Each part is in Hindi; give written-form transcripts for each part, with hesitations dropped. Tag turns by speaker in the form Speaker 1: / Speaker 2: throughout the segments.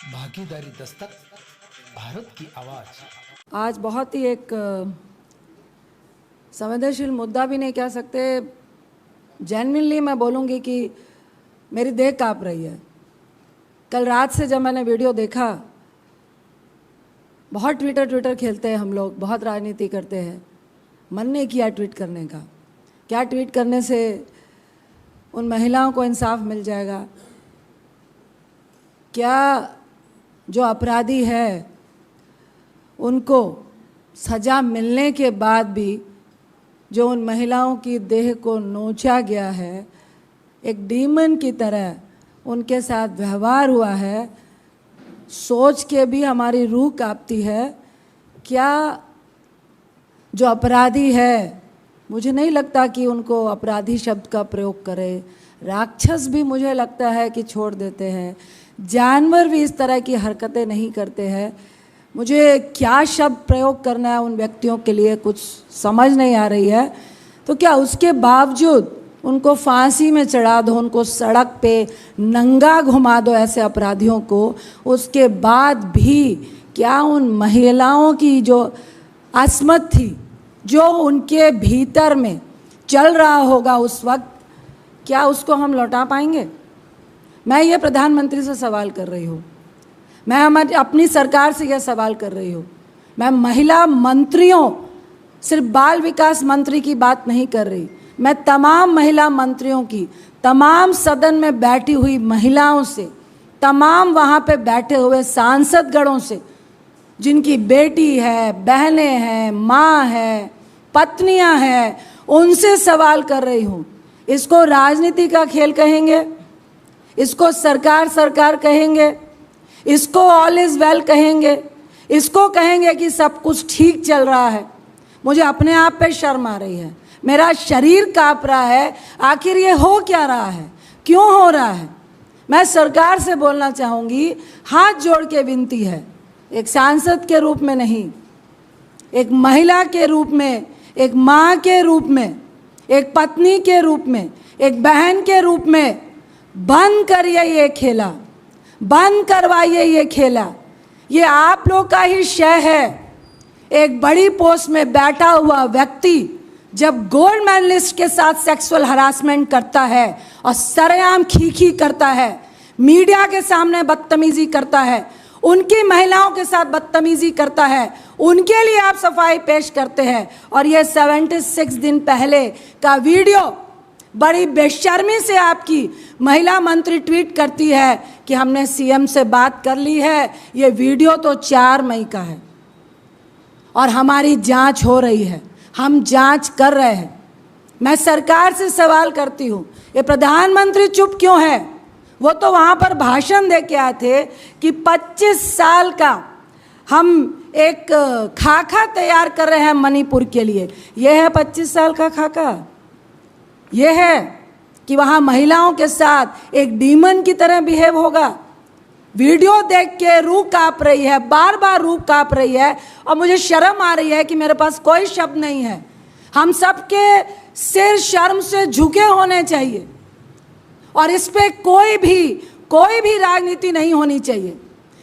Speaker 1: भागीदारी दस्तक, भारत की आवाज।
Speaker 2: आज बहुत ही एक संवेदनशील मुद्दा भी नहीं कह सकते, जेन्युइनली मैं बोलूँगी कि मेरी देह काँप रही है। कल रात से जब मैंने वीडियो देखा, बहुत ट्विटर खेलते हैं हम लोग, बहुत राजनीति करते हैं, मन नहीं किया ट्वीट करने का। क्या ट्वीट करने से उन महिलाओं को इंसाफ मिल जाएगा? क्या जो अपराधी है उनको सज़ा मिलने के बाद भी जो उन महिलाओं की देह को नोचा गया है, एक डीमन की तरह उनके साथ व्यवहार हुआ है, सोच के भी हमारी रूह कांपती है। क्या जो अपराधी है, मुझे नहीं लगता कि उनको अपराधी शब्द का प्रयोग करे, राक्षस भी मुझे लगता है कि छोड़ देते हैं, जानवर भी इस तरह की हरकतें नहीं करते हैं। मुझे क्या शब्द प्रयोग करना है उन व्यक्तियों के लिए कुछ समझ नहीं आ रही है। तो क्या उसके बावजूद उनको फांसी में चढ़ा दो, उनको सड़क पे नंगा घुमा दो ऐसे अपराधियों को, उसके बाद भी क्या उन महिलाओं की जो असमत थी, जो उनके भीतर में चल रहा होगा उस वक्त, क्या उसको हम लौटा पाएंगे? मैं ये प्रधानमंत्री से सवाल कर रही हूँ, मैं हमारी अपनी सरकार से यह सवाल कर रही हूँ। मैं महिला मंत्रियों, सिर्फ बाल विकास मंत्री की बात नहीं कर रही, मैं तमाम महिला मंत्रियों की, तमाम सदन में बैठी हुई महिलाओं से, तमाम वहाँ पे बैठे हुए सांसदगणों से, जिनकी बेटी है, बहनें हैं, माँ है, पत्नियाँ हैं, उनसे सवाल कर रही हूँ। इसको राजनीति का खेल कहेंगे? इसको सरकार कहेंगे? इसको ऑल इज़ वेल कहेंगे? इसको कहेंगे कि सब कुछ ठीक चल रहा है? मुझे अपने आप पे शर्म आ रही है, मेरा शरीर काँप रहा है। आखिर ये हो क्या रहा है, क्यों हो रहा है? मैं सरकार से बोलना चाहूँगी, हाथ जोड़ के विनती है, एक सांसद के रूप में नहीं, एक महिला के रूप में, एक माँ के रूप में, एक पत्नी के रूप में, एक बहन के रूप में, बंद करिए ये खेला, बंद करवाइए ये खेला। ये आप लोग का ही शय है। एक बड़ी पोस्ट में बैठा हुआ व्यक्ति जब गोल्ड मेडलिस्ट के साथ सेक्सुअल हरासमेंट करता है और सरेआम खीखी करता है, मीडिया के सामने बदतमीजी करता है, उनकी महिलाओं के साथ बदतमीजी करता है, उनके लिए आप सफाई पेश करते हैं। और ये 76 दिन पहले का वीडियो बड़ी बेशर्मी से आपकी महिला मंत्री ट्वीट करती है कि हमने सीएम से बात कर ली है। ये वीडियो तो 4 मई का है और हमारी जांच हो रही है, हम जांच कर रहे हैं। मैं सरकार से सवाल करती हूँ, ये प्रधानमंत्री चुप क्यों है? वो तो वहाँ पर भाषण दे के आए थे कि 25 साल का हम एक खाका तैयार कर रहे हैं मणिपुर के लिए। ये है 25 साल का खाका? ये है कि वहाँ महिलाओं के साथ एक डीमन की तरह बिहेव होगा? वीडियो देख के रूह काँप रही है, बार बार रूह काँप रही है, और मुझे शर्म आ रही है कि मेरे पास कोई शब्द नहीं है। हम सबके सिर शर्म से झुके होने चाहिए और इस पे कोई भी राजनीति नहीं होनी चाहिए।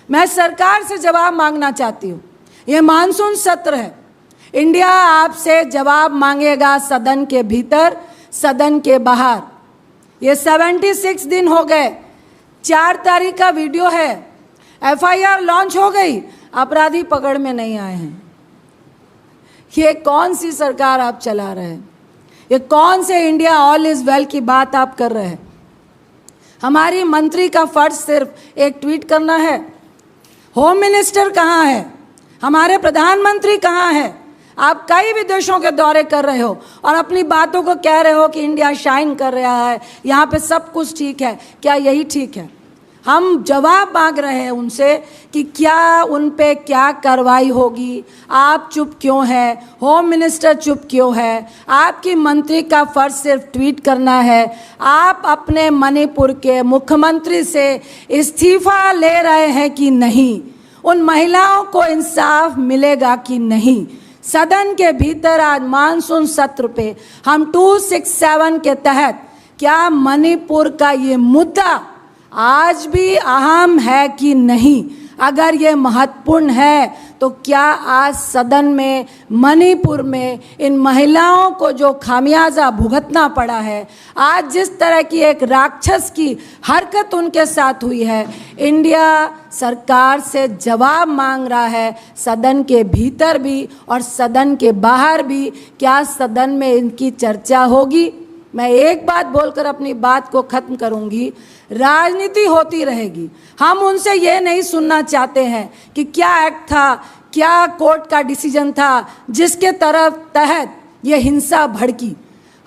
Speaker 2: मैं सरकार से जवाब मांगना चाहती हूँ। ये मानसून सत्र है, इंडिया आपसे जवाब मांगेगा, सदन के भीतर, सदन के बाहर। ये 76 दिन हो गए, 4 तारीख का वीडियो है, एफआईआर लॉन्च हो गई, अपराधी पकड़ में नहीं आए हैं। ये कौन सी सरकार आप चला रहे हैं? ये कौन से इंडिया ऑल इज वेल की बात आप कर रहे हैं? हमारी मंत्री का फर्ज सिर्फ एक ट्वीट करना है। होम मिनिस्टर कहाँ है? हमारे प्रधानमंत्री कहाँ है? आप कई विदेशों के दौरे कर रहे हो और अपनी बातों को कह रहे हो कि इंडिया शाइन कर रहा है, यहाँ पे सब कुछ ठीक है। क्या यही ठीक है? हम जवाब मांग रहे हैं उनसे कि क्या उन पे क्या कार्रवाई होगी। आप चुप क्यों हैं? होम मिनिस्टर चुप क्यों है? आपकी मंत्री का फर्ज सिर्फ ट्वीट करना है। आप अपने मणिपुर के मुख्यमंत्री से इस्तीफा ले रहे हैं कि नहीं? उन महिलाओं को इंसाफ मिलेगा कि नहीं? सदन के भीतर आज मानसून सत्र पे हम 267 के तहत क्या मणिपुर का ये मुद्दा आज भी अहम है कि नहीं? अगर ये महत्वपूर्ण है तो क्या आज सदन में मणिपुर में इन महिलाओं को जो खामियाजा भुगतना पड़ा है, आज जिस तरह की एक राक्षस की हरकत उनके साथ हुई है, इंडिया सरकार से जवाब मांग रहा है, सदन के भीतर भी और सदन के बाहर भी। क्या सदन में इनकी चर्चा होगी? मैं एक बात बोलकर अपनी बात को ख़त्म करूंगी। राजनीति होती रहेगी। हम उनसे ये नहीं सुनना चाहते हैं कि क्या एक्ट था, क्या कोर्ट का डिसीजन था जिसके तहत ये हिंसा भड़की।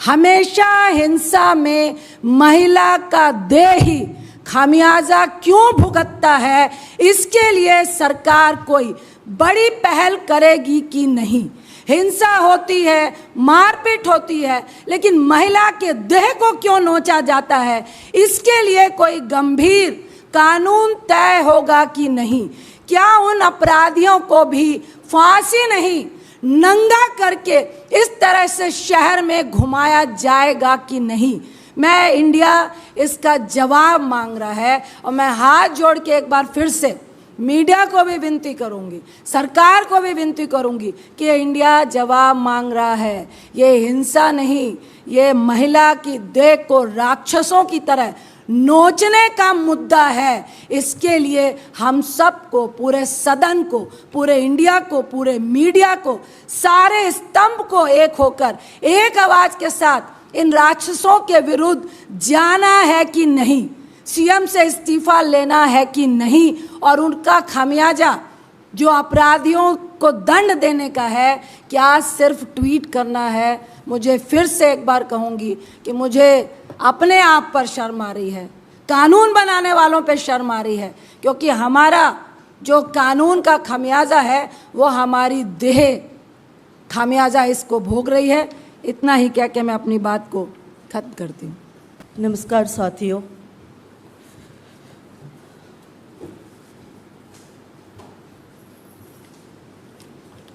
Speaker 2: हमेशा हिंसा में महिला का देह ही खामियाजा क्यों भुगतता है, इसके लिए सरकार कोई बड़ी पहल करेगी कि नहीं? हिंसा होती है, मारपीट होती है, लेकिन महिला के देह को क्यों नोचा जाता है, इसके लिए कोई गंभीर कानून तय होगा कि नहीं? क्या उन अपराधियों को भी फांसी नहीं, नंगा करके इस तरह से शहर में घुमाया जाएगा कि नहीं? मैं इंडिया इसका जवाब मांग रहा है और मैं हाथ जोड़ के एक बार फिर से मीडिया को भी विनती करूंगी, सरकार को भी विनती करूंगी कि इंडिया जवाब मांग रहा है। ये हिंसा नहीं, ये महिला की देह को राक्षसों की तरह नोचने का मुद्दा है। इसके लिए हम सबको, पूरे सदन को, पूरे इंडिया को, पूरे मीडिया को, सारे स्तंभ को एक होकर एक आवाज के साथ इन राक्षसों के विरुद्ध जाना है कि नहीं? सीएम से इस्तीफा लेना है कि नहीं? और उनका खामियाजा जो अपराधियों को दंड देने का है, क्या सिर्फ ट्वीट करना है? मुझे फिर से एक बार कहूँगी कि मुझे अपने आप पर शर्म आ रही है, कानून बनाने वालों पे शर्म आ रही है, क्योंकि हमारा जो कानून का खामियाजा है वो हमारी देह खामियाजा इसको भोग रही है। इतना ही कह के मैं अपनी बात को खत्म करती हूँ।
Speaker 3: नमस्कार साथियों,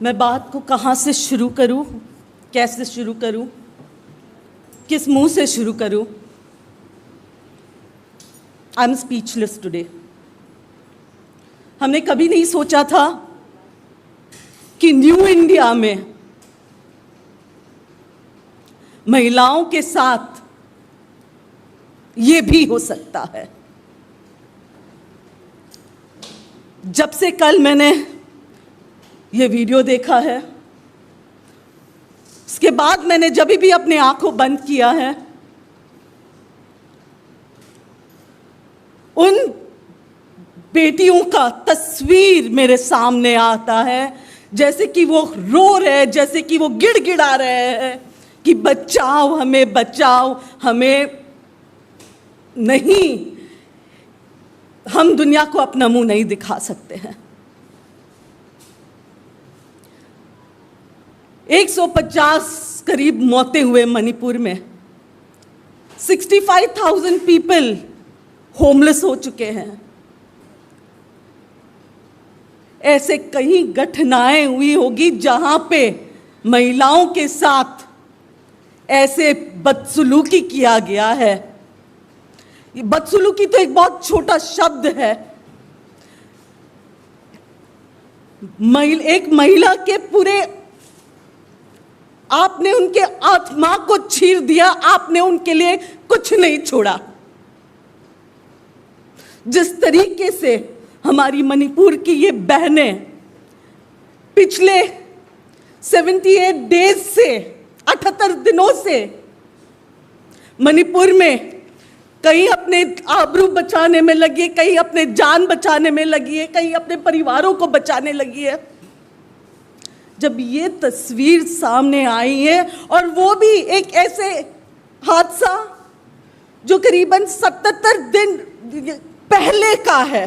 Speaker 3: मैं बात को कहाँ से शुरू करूँ, कैसे शुरू करूँ, किस मुंह से शुरू करूँ? I am speechless today. हमने कभी नहीं सोचा था कि न्यू इंडिया में महिलाओं के साथ ये भी हो सकता है। जब से कल मैंने ये वीडियो देखा है, उसके बाद मैंने जब भी अपने आंखों बंद किया है, उन बेटियों का तस्वीर मेरे सामने आता है, जैसे कि वो रो रहे हैं, जैसे कि वो गिड़गिड़ा रहे हैं कि बचाओ हमें, बचाओ हमें। नहीं, हम दुनिया को अपना मुंह नहीं दिखा सकते हैं। 150 करीब मौतें हुए मणिपुर में, 65,000 पीपल होमलेस हो चुके हैं। ऐसे कई घटनाएं हुई होगी जहां पे महिलाओं के साथ ऐसे बदसलूकी किया गया है। ये बदसलूकी तो एक बहुत छोटा शब्द है। एक महिला के पूरे, आपने उनके आत्मा को चीर दिया, आपने उनके लिए कुछ नहीं छोड़ा। जिस तरीके से हमारी मणिपुर की ये बहनें पिछले 78 डेज से, 78 दिनों से मणिपुर में कहीं अपने आबरू बचाने में लगी है, कहीं अपने जान बचाने में लगी है, कहीं अपने परिवारों को बचाने लगी है। जब ये तस्वीर सामने आई है, और वो भी एक ऐसे हादसा जो करीबन 77 दिन पहले का है,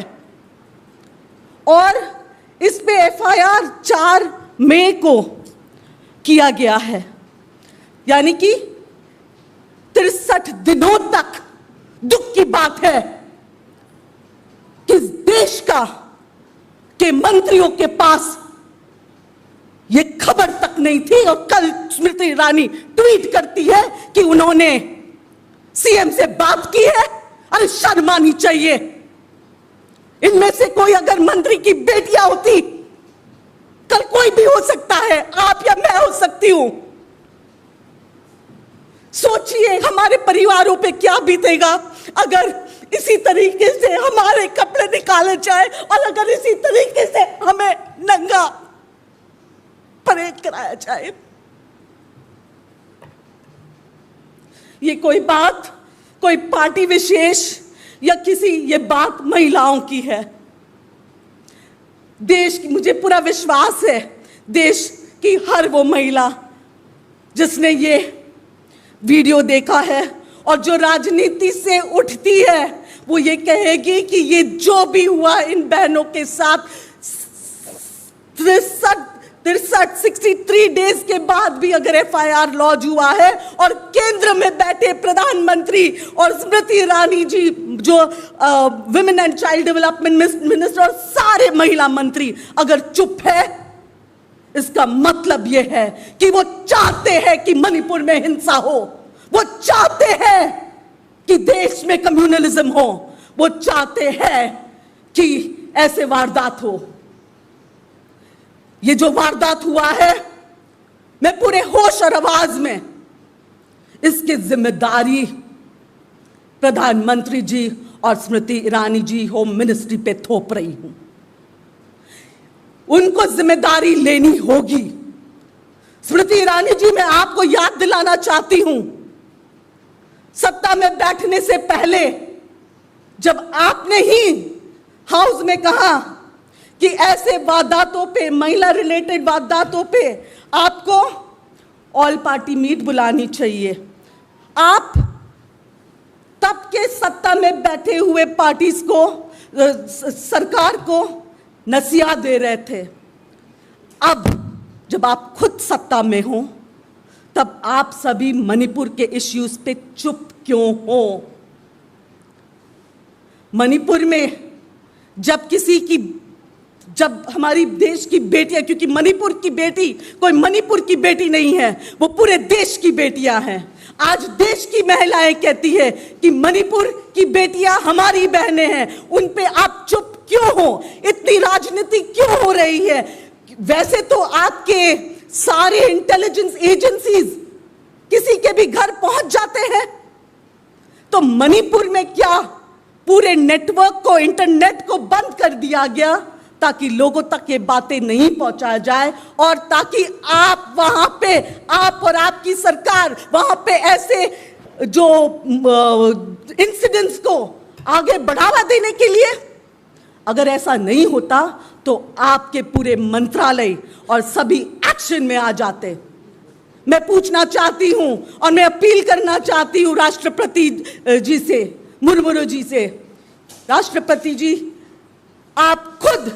Speaker 3: और इस पे एफआईआर 4 मई को किया गया है, यानी कि 63 दिनों तक। दुख की बात है कि इस देश के मंत्रियों के पास ये खबर तक नहीं थी, और कल स्मृति ईरानी ट्वीट करती है कि उन्होंने सीएम से बात की है अरे शर्म आनी चाहिए। इनमें से कोई अगर मंत्री की बेटियां होती, कल कोई भी हो सकता है, आप या मैं हो सकती हूं। सोचिए हमारे परिवारों पे क्या बीतेगा अगर इसी तरीके से हमारे कपड़े निकाले जाए और अगर इसी तरीके से हमें नंगा परेड कराया जाए। ये कोई बात कोई पार्टी विशेष या ये बात महिलाओं की है। देश की, मुझे पूरा विश्वास है, देश की हर वो महिला जिसने ये वीडियो देखा है और जो राजनीति से उठती है, वो ये कहेगी कि ये जो भी हुआ इन बहनों के साथ 63 डेज के बाद भी अगर FIR लॉन्च हुआ है और केंद्र में बैठे प्रधानमंत्री और स्मृति ईरानी जी जो women and child development minister और सारे महिला मंत्री अगर चुप है, इसका मतलब यह है कि वो चाहते हैं कि मणिपुर में हिंसा हो, वो चाहते हैं कि देश में कम्युनलिज्म हो, वो चाहते हैं कि ऐसे वारदात हो। ये जो वारदात हुआ है, मैं पूरे होश और आवाज में इसकी जिम्मेदारी प्रधानमंत्री जी और स्मृति ईरानी जी होम मिनिस्ट्री पे थोप रही हूं। उनको जिम्मेदारी लेनी होगी। स्मृति ईरानी जी, मैं आपको याद दिलाना चाहती हूं, सत्ता में बैठने से पहले जब आपने ही हाउस में कहा कि ऐसे वारदातों पे, महिला रिलेटेड वारदातों पे आपको ऑल पार्टी मीट बुलानी चाहिए, आप तब के सत्ता में बैठे हुए पार्टीज को, सरकार को नसीहत दे रहे थे। अब जब आप खुद सत्ता में हो, तब आप सभी मणिपुर के इश्यूज पे चुप क्यों हो? मणिपुर में जब हमारी देश की बेटियां, क्योंकि मणिपुर की बेटी कोई मणिपुर की बेटी नहीं है, वो पूरे देश की बेटियां हैं। आज देश की महिलाएं कहती है कि मणिपुर की बेटियां हमारी बहनें हैं, उन पे आप चुप क्यों हो? इतनी राजनीति क्यों हो रही है? वैसे तो आपके सारे इंटेलिजेंस एजेंसीज किसी के भी घर पहुंच जाते हैं, तो मणिपुर में क्या पूरे नेटवर्क को, इंटरनेट को बंद कर दिया गया ताकि लोगों तक ये बातें नहीं पहुंचाया जाए और ताकि आप वहां पे, आप और आपकी सरकार वहां पे ऐसे जो इंसिडेंट्स को आगे बढ़ावा देने के लिए? अगर ऐसा नहीं होता तो आपके पूरे मंत्रालय और सभी एक्शन में आ जाते। मैं पूछना चाहती हूं और मैं अपील करना चाहती हूं राष्ट्रपति जी से, मुर्मू जी से, राष्ट्रपति जी, आप खुद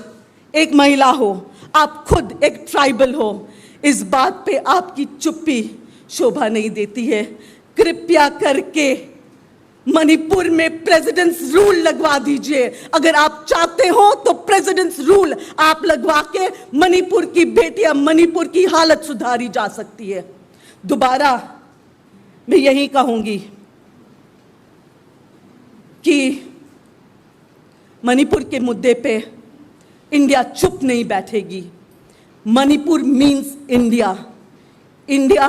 Speaker 3: एक महिला हो, आप खुद एक ट्राइबल हो, इस बात पे आपकी चुप्पी शोभा नहीं देती है। कृपया करके मणिपुर में प्रेसिडेंट्स रूल लगवा दीजिए। अगर आप चाहते हो तो प्रेसिडेंट्स रूल आप लगवा के मणिपुर की बेटियां, मणिपुर की हालत सुधारी जा सकती है। दोबारा मैं यही कहूंगी कि मणिपुर के मुद्दे पे इंडिया चुप नहीं बैठेगी। Manipur means India. India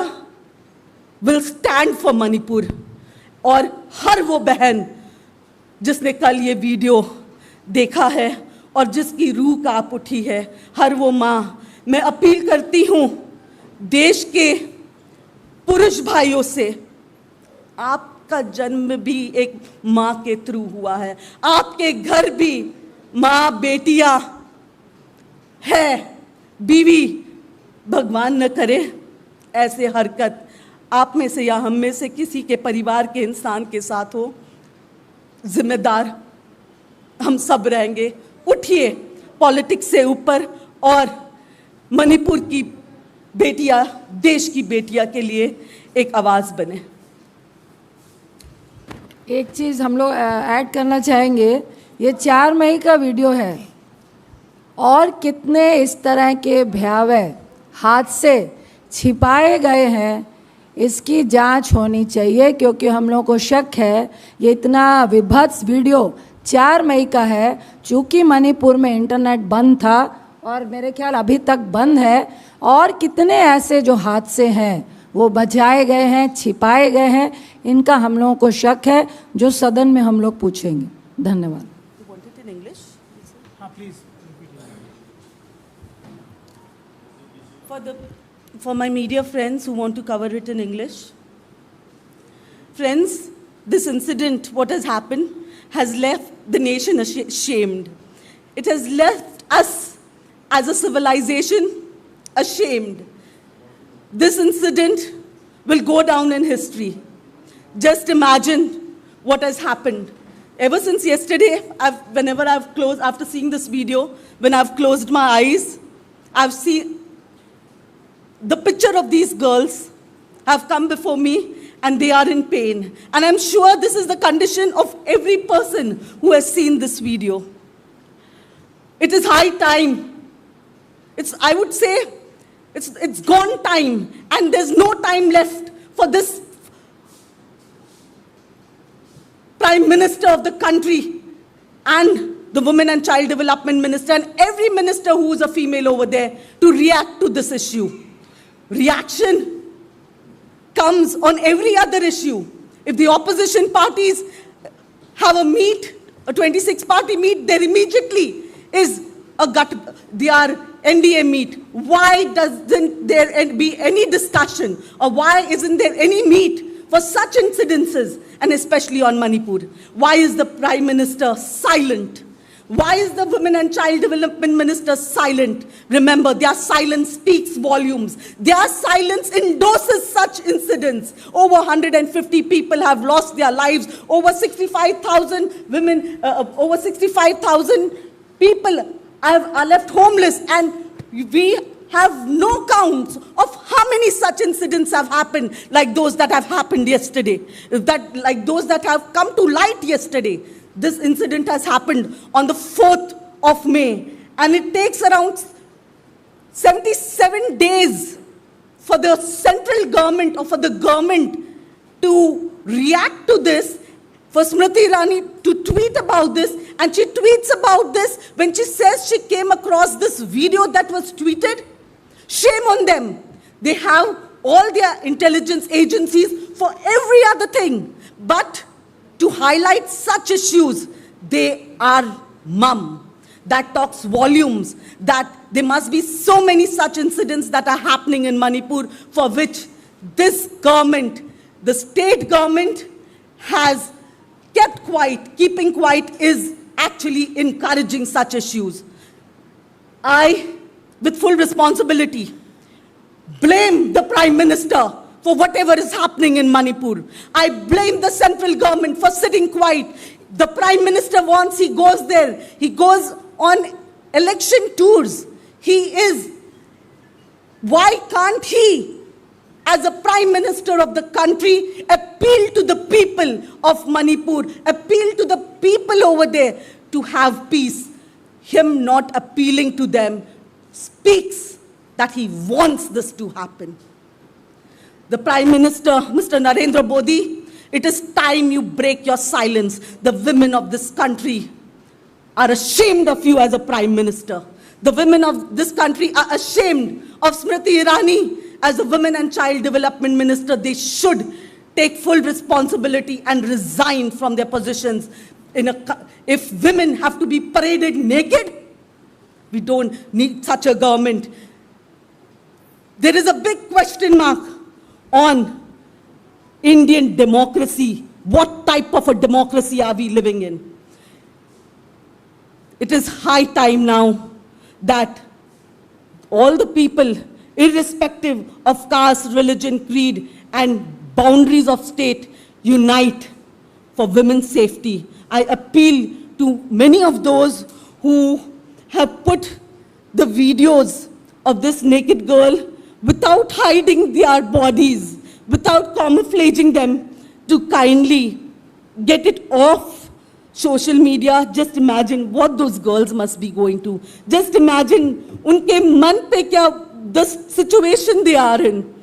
Speaker 3: will stand for Manipur. और हर वो बहन जिसने कल ये वीडियो देखा है और जिसकी रूह कांप उठी है, हर वो माँ, मैं अपील करती हूँ देश के पुरुष भाइयों से, आपका जन्म भी एक माँ के थ्रू हुआ है, आपके घर भी माँ बेटियां है, बीवी, भगवान न करे ऐसे हरकत आप में से या हम में से किसी के परिवार के इंसान के साथ हो। जिम्मेदार हम सब रहेंगे। उठिए पॉलिटिक्स से ऊपर और मणिपुर की बेटियां, देश की बेटियां के लिए एक आवाज बने।
Speaker 2: एक चीज़ हम लोग ऐड करना चाहेंगे, ये 4 मई का वीडियो है और कितने इस तरह के भयावह हादसे छिपाए गए हैं, इसकी जांच होनी चाहिए, क्योंकि हम लोगों को शक है ये इतना विभत्स वीडियो 4 मई का है। चूँकि मणिपुर में इंटरनेट बंद था और मेरे ख्याल अभी तक बंद है, और कितने ऐसे जो हादसे हैं वो बचाए गए हैं, छिपाए गए हैं, इनका हम लोगों को शक है, जो सदन में हम लोग पूछेंगे। धन्यवाद।
Speaker 3: You want it in English? For my media friends who want to cover it in English. Friends, this incident, what has happened, has left the nation ashamed. It has left us as a civilization ashamed. This incident will go down in history. Just imagine what has happened. Ever since yesterday, whenever I've closed, after seeing this video, when I've closed my eyes, I've seen the picture of these girls have come before me, and they are in pain. And I'm sure this is the condition of every person who has seen this video. It is high time. I would say, it's gone time, and there's no time left for this Prime Minister of the country and the Women and Child Development Minister and every minister who is a female over there to react to this issue. Reaction comes on every other issue. If the opposition parties have a meet, a 26-party meet, there immediately is their NDA meet. Why doesn't there be any discussion, or why isn't there any meet for such incidences, and especially on Manipur? Why is the Prime Minister silent? Why is the Women and Child Development Minister silent? Remember, their silence speaks volumes. Their silence endorses such incidents. Over 150 people have lost their lives. Over 65,000 women, over 65,000 people are left homeless, and we have no counts of how many such incidents have happened, like those that have happened yesterday, like those that have come to light yesterday. This incident has happened on the 4th of May, and it takes around 77 days for the central government or for the government to react to this, for Smriti Irani to tweet about this, and she tweets about this when she says she came across this video that was tweeted. Shame on them. They have all their intelligence agencies for every other thing, but to highlight such issues, they are mum. That talks volumes, that there must be so many such incidents that are happening in Manipur, for which this government, the state government, has kept quiet. Keeping quiet is actually encouraging such issues. I, with full responsibility, blame the Prime Minister for whatever is happening in Manipur. I blame the central government for sitting quiet. The Prime Minister wants, he goes there. He goes on election tours. Why can't he, as a Prime Minister of the country, appeal to the people of Manipur, appeal to the people over there to have peace? Him not appealing to them speaks that he wants this to happen. The Prime Minister, Mr. Narendra Modi, it is time you break your silence. The women of this country are ashamed of you as a Prime Minister. The women of this country are ashamed of Smriti Irani as a Women and Child Development Minister. They should take full responsibility and resign from their positions. If women have to be paraded naked, we don't need such a government. There is a big question mark on Indian democracy. What type of a democracy are we living in? It is high time now that all the people, irrespective of caste, religion, creed, and boundaries of state, unite for women's safety. I appeal to many of those who have put the videos of this naked girl without hiding their bodies, without camouflaging them, to kindly get it off social media. Just imagine what those girls must be going to. Just imagine unke man pe kya, the situation they are in.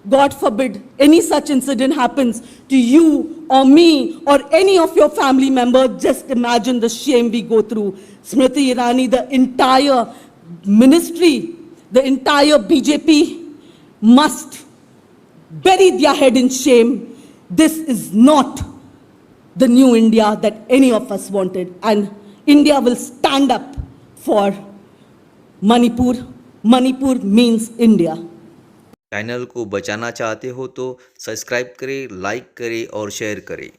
Speaker 3: God forbid any such incident happens to you or me or any of your family members, just imagine the shame we go through. Smriti Irani, the entire ministry, the entire BJP must bury their head in shame. This is not the new India that any of us wanted. And India will stand up for Manipur. Manipur means India.
Speaker 4: Channel को बचाना चाहते हो तो सब्सक्राइब करें, लाइक करें और शेयर करें।